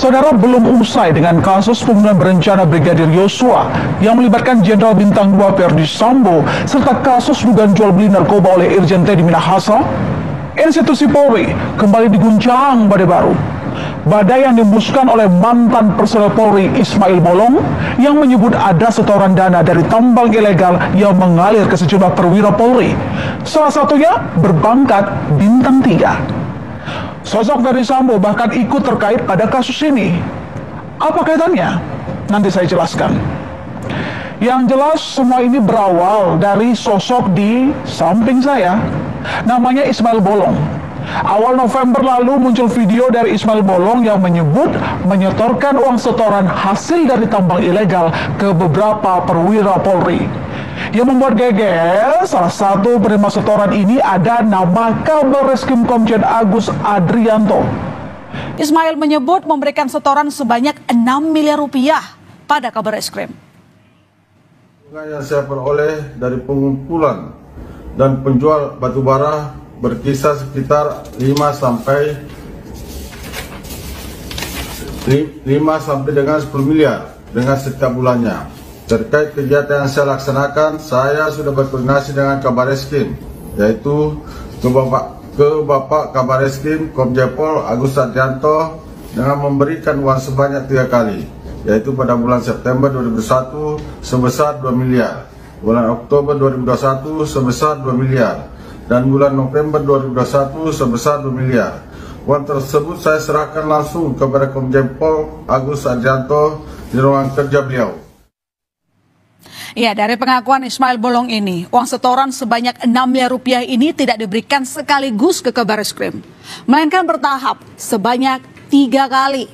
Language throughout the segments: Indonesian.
Saudara, belum usai dengan kasus pembunuhan berencana Brigadir Yosua yang melibatkan Jenderal Bintang 2 Verdi Sambo serta kasus dugaan jual beli narkoba oleh Irjen Teddy Minahasa, institusi Polri kembali diguncang badai baru. Badai yang dihembuskan oleh mantan personel Polri Ismail Bolong yang menyebut ada setoran dana dari tambang ilegal yang mengalir ke sejumlah perwira Polri. Salah satunya berpangkat Bintang 3. Sosok Verdi Sambo bahkan ikut terkait pada kasus ini. Apa kaitannya? Nanti saya jelaskan. Yang jelas semua ini berawal dari sosok di samping saya. Namanya Ismail Bolong. Awal November lalu muncul video dari Ismail Bolong yang menyebut menyetorkan uang setoran hasil dari tambang ilegal ke beberapa perwira Polri. Yang membuat geger, salah satu penerima setoran ini ada nama Kabareskrim Komjen Agus Adrianto. Ismail menyebut memberikan setoran sebanyak 6 miliar rupiah pada Kabareskrim. Yang saya peroleh dari pengumpulan dan penjual batubara berkisar sekitar 5 sampai dengan 10 miliar dengan setiap bulannya. Terkait kegiatan yang saya laksanakan, saya sudah berkoordinasi dengan Kabareskrim, yaitu ke Bapak Kabareskrim Komjen Pol Agus Adrianto dengan memberikan uang sebanyak 3 kali, yaitu pada bulan September 2021 sebesar 2 miliar, bulan Oktober 2021 sebesar 2 miliar, dan bulan November 2021 sebesar 2 miliar. Uang tersebut saya serahkan langsung kepada Komjen Pol Agus Adrianto di ruang kerja beliau. Ya, dari pengakuan Ismail Bolong ini, uang setoran sebanyak 6 miliar rupiah ini tidak diberikan sekaligus ke Kabareskrim, melainkan bertahap sebanyak 3 kali,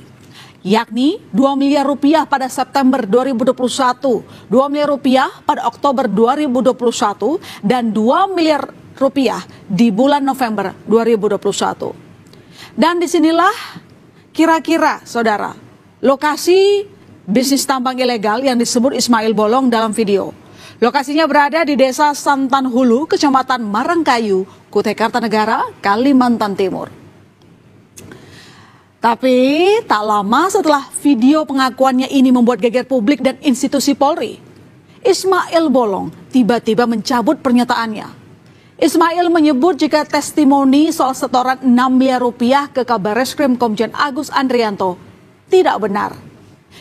yakni 2 miliar rupiah pada September 2021, 2 miliar rupiah pada Oktober 2021, dan 2 miliar rupiah di bulan November 2021. Dan disinilah kira-kira, saudara, lokasi bisnis tambang ilegal yang disebut Ismail Bolong dalam video. Lokasinya berada di Desa Santan Hulu, Kecamatan Marangkayu, Kutai Kartanegara, Kalimantan Timur. Tapi tak lama setelah video pengakuannya ini membuat geger publik dan institusi Polri, Ismail Bolong tiba-tiba mencabut pernyataannya. Ismail menyebut jika testimoni soal setoran 6 miliar rupiah ke Kabareskrim Komjen Agus Adrianto tidak benar.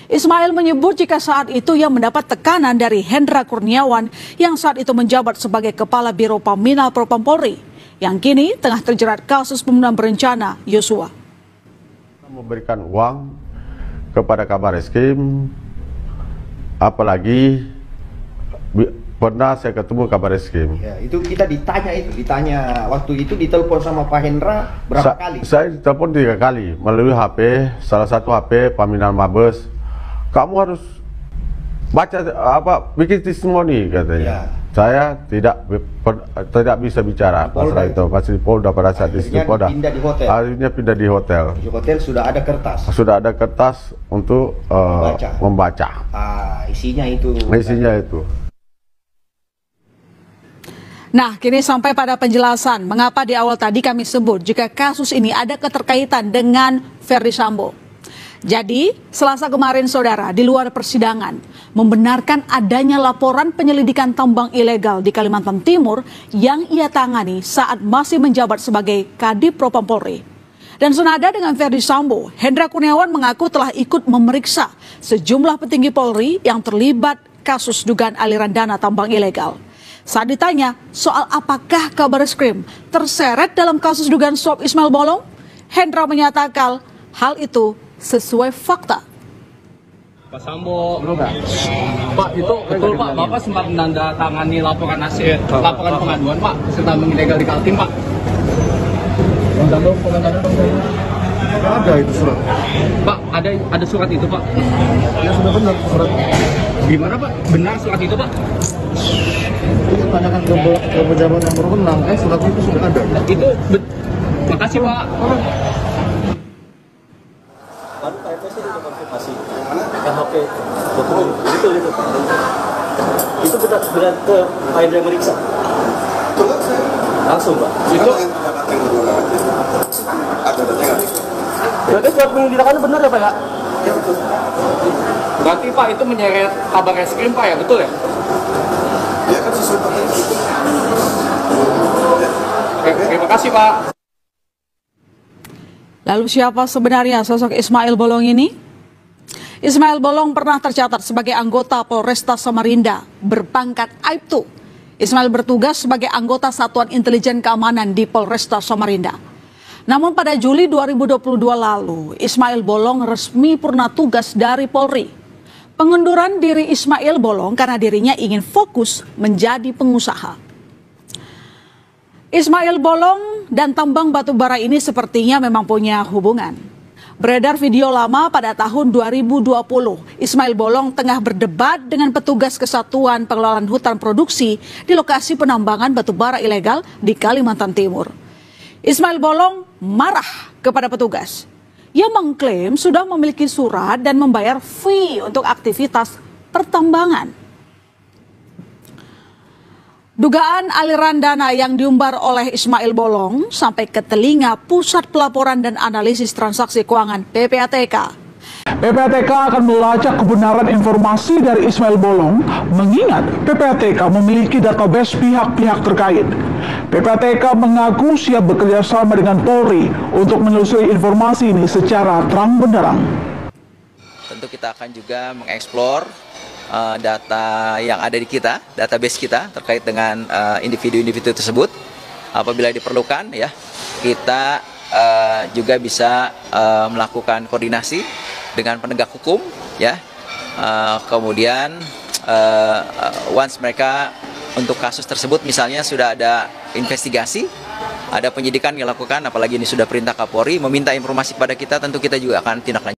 Ismail menyebut jika saat itu ia mendapat tekanan dari Hendra Kurniawan yang saat itu menjabat sebagai Kepala Biro Paminal Propam Polri yang kini tengah terjerat kasus pembunuhan berencana Yosua. Memberikan uang kepada Kabareskrim, apalagi pernah saya ketemu Kabareskrim. Ya, itu kita ditanya waktu itu ditelepon sama Pak Hendra berapa kali? Saya ditelepon 3 kali melalui HP, salah satu HP Paminal Mabes. Kamu harus baca bikin testimoni katanya. Ya. Saya tidak bisa bicara masalah itu. Masih di Polda pada saat itu Polda. Akhirnya pindah di hotel. Di hotel sudah ada kertas. Sudah ada kertas untuk membaca. Isinya itu. Isinya itu. Nah, kini sampai pada penjelasan mengapa di awal tadi kami sebut jika kasus ini ada keterkaitan dengan Verdi Sambo. Jadi, Selasa kemarin saudara di luar persidangan membenarkan adanya laporan penyelidikan tambang ilegal di Kalimantan Timur yang ia tangani saat masih menjabat sebagai Kadif Propam Polri. Dan senada dengan Verdi Sambo, Hendra Kurniawan mengaku telah ikut memeriksa sejumlah petinggi Polri yang terlibat kasus dugaan aliran dana tambang ilegal. Saat ditanya soal apakah Kabareskrim terseret dalam kasus dugaan suap Ismail Bolong, Hendra menyatakan hal itu sesuai fakta. Pak Sambo, Pak itu betul Pak, Bapak sempat menandatangani laporan hasil laporan pengaduan Pak tentang ilegal di Kaltim Pak. Ada itu surat. Pak, ada surat itu Pak. Ya sudah benar surat. Gimana Pak? Benar surat itu Pak? Itu tanyakan ke pejabat yang berwenang. Surat itu sudah ada. Itu makasih Pak. Baru KFC sudah konfirmasi KHP itu benar ke Pak Hendra meriksa langsung Pak itu ada datanya berarti surat penyelidikannya benar ya Pak ya? Ya betul. Berarti Pak itu menyeret kabar reskrim Pak ya, betul ya? Ya kan sesuai dengan itu. Oke, terima kasih Pak. Lalu siapa sebenarnya sosok Ismail Bolong ini? Ismail Bolong pernah tercatat sebagai anggota Polresta Samarinda berpangkat Aibtu. Ismail bertugas sebagai anggota Satuan Intelijen Keamanan di Polresta Samarinda. Namun pada Juli 2022 lalu, Ismail Bolong resmi purna tugas dari Polri. Pengunduran diri Ismail Bolong karena dirinya ingin fokus menjadi pengusaha. Ismail Bolong dan tambang batubara ini sepertinya memang punya hubungan. Beredar video lama pada tahun 2020, Ismail Bolong tengah berdebat dengan petugas Kesatuan Pengelolaan Hutan Produksi di lokasi penambangan batubara ilegal di Kalimantan Timur. Ismail Bolong marah kepada petugas. Ia mengklaim sudah memiliki surat dan membayar fee untuk aktivitas pertambangan. Dugaan aliran dana yang diumbar oleh Ismail Bolong sampai ke telinga Pusat Pelaporan dan Analisis Transaksi Keuangan (PPATK). PPATK akan melacak kebenaran informasi dari Ismail Bolong, mengingat PPATK memiliki database pihak-pihak terkait. PPATK mengaku siap bekerja sama dengan Polri untuk menelusuri informasi ini secara terang benderang. Tentu kita akan juga mengeksplor data yang ada di kita, database kita terkait dengan individu-individu tersebut. Apabila diperlukan, ya kita juga bisa melakukan koordinasi dengan penegak hukum, ya. Kemudian once mereka untuk kasus tersebut misalnya sudah ada investigasi, ada penyidikan yang dilakukan, apalagi ini sudah perintah Kapolri meminta informasi pada kita, tentu kita juga akan tindak lanjut.